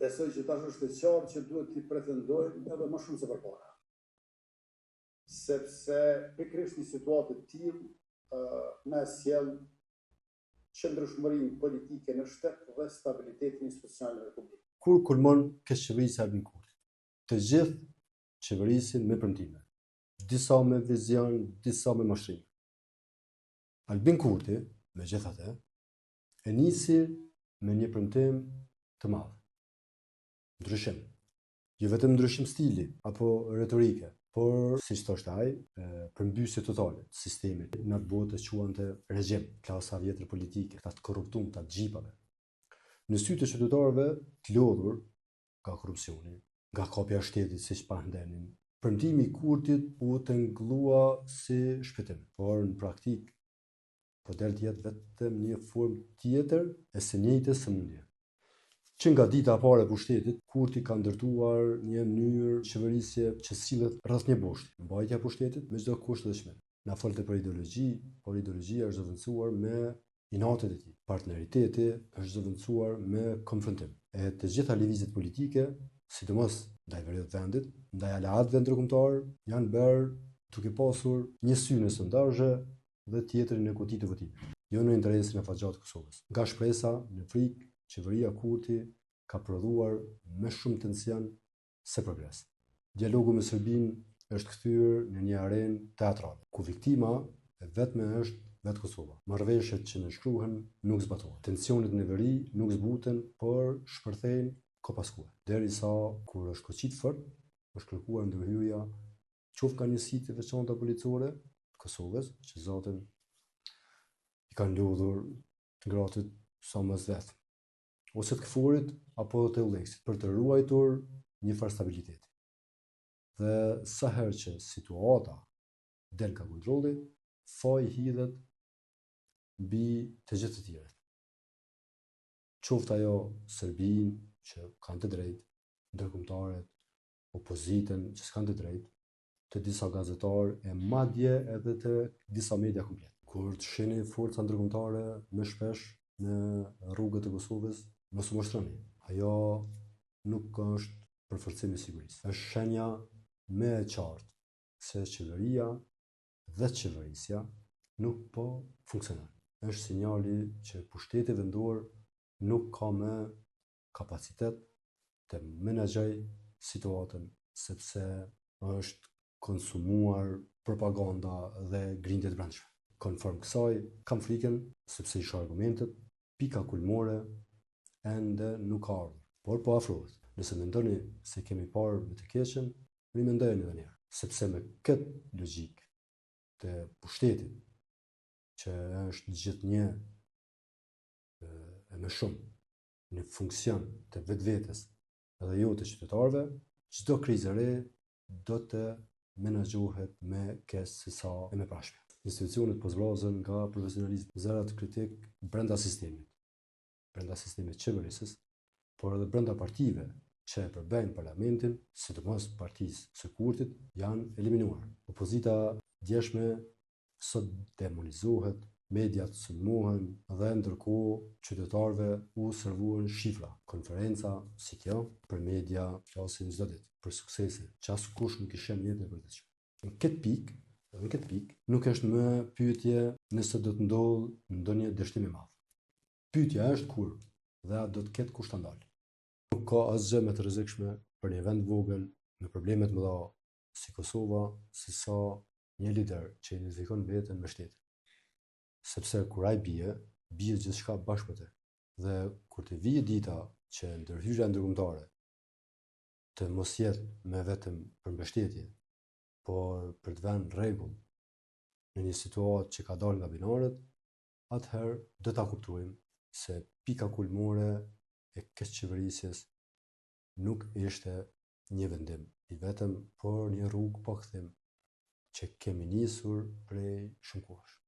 besoj që tash është e qartë që duhet të pretendojmë edhe më shumë se përpara. Sepse pikërisht një situatë të tillë na sjell qëndrueshmërinë politike në shtet dhe stabilitetin institucional në Republikë. Kur kulmon qeverisja e Albin Kurti? Të gjithë qeverisin me premtime. Disa me vizion, disa me mashtrim. Albin Kurti, megjithatë, e nisi me një premtim të madh. Ndryshim. Jo vetëm ndryshim stili apo retorike, por siç thoshte ai, përmbysje totale të sistemit. Në atë botë e quante regjim, klasa vjetër politike, ta të korruptuar, ta xhipave. Në sy të qytetarëve të lodhur nga korrupsioni, nga kapja e shtetit siç pa ndenin. Premtimi i Kurtit u tëngëllua si shpëtim, por në praktik po del të jetë vetëm një formë tjetër e së njëjtës sëmundje. Që nga dita e parë e pushtetit, Kurti ka ndërtuar një mënyrë qeverisje që sillet rreth një boshti, mbajtja e pushtetit me çdo kusht dhe çmim. Na folte për ideologji, por ideologjia është zëvendësuar me inatet e tij. Partneriteti është zëvendësuar me konfrontim. E të gjitha lëvizjet politike, sidomos ndaj veriut vendit, ndaj aleatëve ndërkombëtar, janë bërë duke pasur një sy në sondazhe dhe tjetrin në kuti të votimit, jo në interesin e fatxhat të Kosovës. Nga shpresa në frikë, qeveria Kurti ka prodhuar me shumë tension se progres. Dialogu me Serbinë është kthyer në një arenë teatrale, ku viktima e vetme është vetë Kosova. Marrëveshjet që nënshkruhen nuk zbatohen. Tensionet në veri nuk zbuten, por shpërthejnë ko pas kohe. Derisa kur është koqit fort, është kërkuar ndërhyrja qoftë ka njësi të veçanta policore të Kosovës, që zotin i kanë lodhur të ngratit sa më vetë, ose të këfurit apo të Euleksit, për të ruajtur një farë stabiliteti. Dhe sa herë që situata del nga kontrolli, faji hidhet mbi të gjithë të tjerët. Qoftë ajo Serbinë që kanë të drejtë, ndërkombëtarët, opozitën që s'kanë të drejtë, të disa gazetarë e madje edhe të disa media komplet. Kur të shihni forca ndërkombëtare më shpesh në rrugët e Kosovës, mos u mashtroni. Ajo nuk është përforcim i sigurisë. Është shenja më e qartë se qeveria dhe qeverisja nuk po funksionon. Është sinjali që pushteti vendor nuk ka më kapacitet të menaxhoj situatën, sepse është konsumuar propaganda dhe grindje të brendshme. Konform kësaj, kam frikën sepse isha argumentet, pika kulmore ende nuk ka ardhur, por po afrohet. Nëse mendoni se kemi parë me të keqen, rimendojeni edhe një herë, sepse me këtë logjik të pushtetit që është gjithnjë e më shumë në funksion të vetvetes edhe jo të qytetarëve, çdo krizë e re do të menaxhohet me kesë se sa e mëparshme. Institucionet po zbrazen nga profesionalizmi, zërat kritik brenda sistemit qeverisës, por edhe brenda partive që e përbëjnë parlamentin, sidomos partisë së Kurtit, janë eliminuar. Opozita djeshme sot demonizohet, mediat sulmohen dhe ndërkohë qytetarëve u servuan shifra. Konferenca si kjo për media flasin çdo ditë për suksese që askush nuk i sheh jetën e përditshme. Në këtë pikë nuk është më pyetje nëse do të ndodhë ndonjë dështim i madh. Pyetja është kur dhe a do të ketë kushtandal. Nuk ka asgjë më të rrezikshme për një vend vogël me probleme të mëdha si Kosova, se sa një lider që identifikon veten me shtetin. Sepse kur ai bie gjithçka bashkë me të. Dhe kur të vijë dita që ndërhyrja ndërkombëtare të mos jetë me vetëm për mbështetje, por për të vënë rregull në një situatë që ka dalë nga binarët, atëherë do ta kuptojmë se pika kulmore e kësaj qeverisjes nuk ishte një vendim i vetëm, por një rrugë pa kthim që kemi nisur prej shumë kohësh.